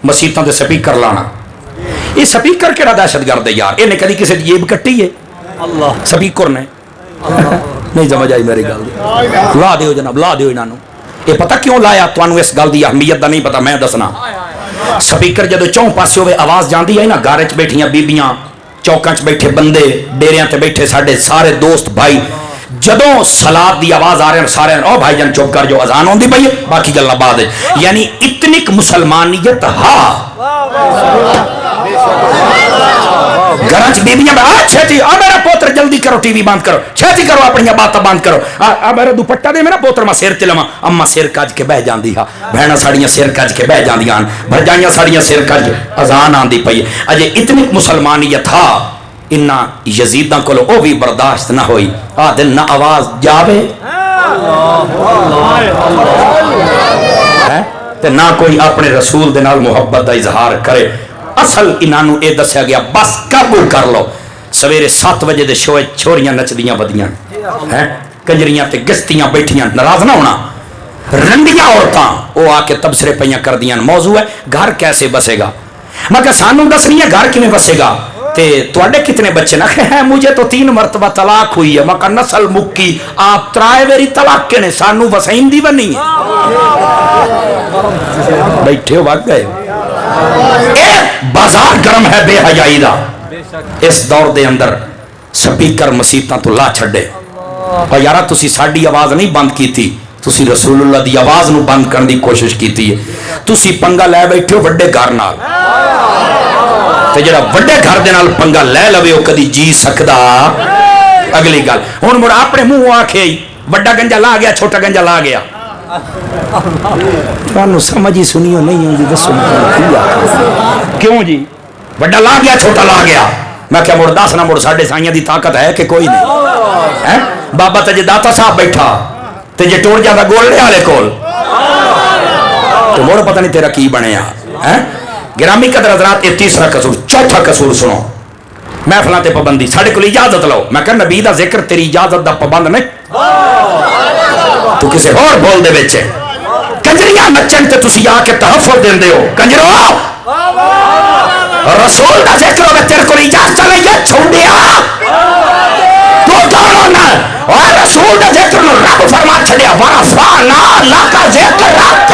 मसीतां दे speaker लाना। ये speaker केड़ा दहशतगर्द है यार, इन्हें कभी किसी की जेब कट्टी है? अल्लाह स्पीकर ने नहीं समझ आई मेरी गल, ला दिओ जनाब, ला दिओ इन्हां नूं। ये पता क्यों लाया तुहानूं? इस गल की अहमियत का नहीं पता, मैं दसना। स्पीकर जदों चौं पासे होवे आवाज़ जाती है ना, घर च बैठियां बीबियां, चौकां च बैठे बंदे, डेरियां ते बैठे साडे सारे दोस्त भाई, जदों सलाद की आवाज़ आ रही है सारे ओ भाईजान चुप कर जो अजान होंदी पई है, बाकी गल्लां बाद है। यानी इतनी मुसलमानियत हा घर च बीबियां छेती आ मेरा पोत्र जल्दी करो, टीवी बंद करो, छेती करो, अपनी बातें बंद करो, आ मेरा दुपट्टा दे, मेरा पोत्र मैं सिर च लवां। अम्मा सिर कज के बह जाती हा, भैणां साड़ियां सिर कज के बह जांदियां हन, भरजाइयां साड़ियां सिर कज, अजान आंदी पई है। अजे इतनी मुसलमानियत हा, इन्ना यजीदां कोलों ओ भी बर्दाश्त ना होई। आ दिन ना आवाज़ जावे ते ना कोई अपने रसूल दे नाल मुहब्बत का इजहार करे। असल इन्हों ये दसिया गया बस काबू कर लो। सवेरे 7 बजे के शोए छोरियां नचदियां वदियां हैं, कंजरियां ते गस्तियां बैठियां, नाराज ना होना। रंडियां औरतां वो आके तबसरे पईयां कर दियां, मौजू है घर कैसे बसेगा। मैं क्या सानू दसनी है घर किवें बसेगा, ते तुहाडे कितने बच्चे ना है, मुझे तो 3 मरतबा तलाक हुई है। मैं कहा नस्ल मुक्की, आप 3 बारी तलाक ने, सानू वसैंदी बनी है। बैठे हो भाग गए। बाजार गर्म है बेहयाई दा। इस दौर दे अंदर स्पीकर मसीतां तो ला छड्डे। और यारा तुसी साडी आवाज़ नहीं बंद की, तुसी रसूलुल्लाह दी आवाज़ नूं बंद करने की कोशिश की है। तुसी पंगा लै बैठे हो वड्डे घर नाल, ते जिहड़ा वड्डे घर दे नाल पंगा लै लवे वो कदी जी सकदा। अगली गल हुण मुड़ अपने मुंह आखे वड्डा गंजा ला गया, छोटा गंजा ला गया। तुहानू समझ ही सुनियो नहीं आउंदी, दसो क्यों जी? वड्डा ला गया, छोटा ला गया। मैं क्या मुड़ दस ना, मुड़ साडे साइयां दी ताकत है कि कोई नहीं है? बाबा तजे दाता साहब बैठा ते जे टुर जाता गोलड़े वाले कोल तो मुड़ पता नहीं तेरा की बनया है। गिरामी कदर हज़रात, ये तीसरा कसूर। चौथा कसूर सुनो, महफिलों ते पाबंदी। साडे कोल इजाजत लो, मैं कह नबी दा जिक्र तेरी इजाजत दा पाबंद नहीं, तू किसी होर बोल दे विच। कंजरियां नचन ते तुसी आके तहफ़्फ़ुज़ देंदे हो। कंजरो रसूल दा जिक्र होवे तेरे कोल इजाजत नहीं, छुंडिया तू कौन होना? और रसूल दा जिक्र रब फरमा छड़िया, वरफ़अना लका ज़िक्रक।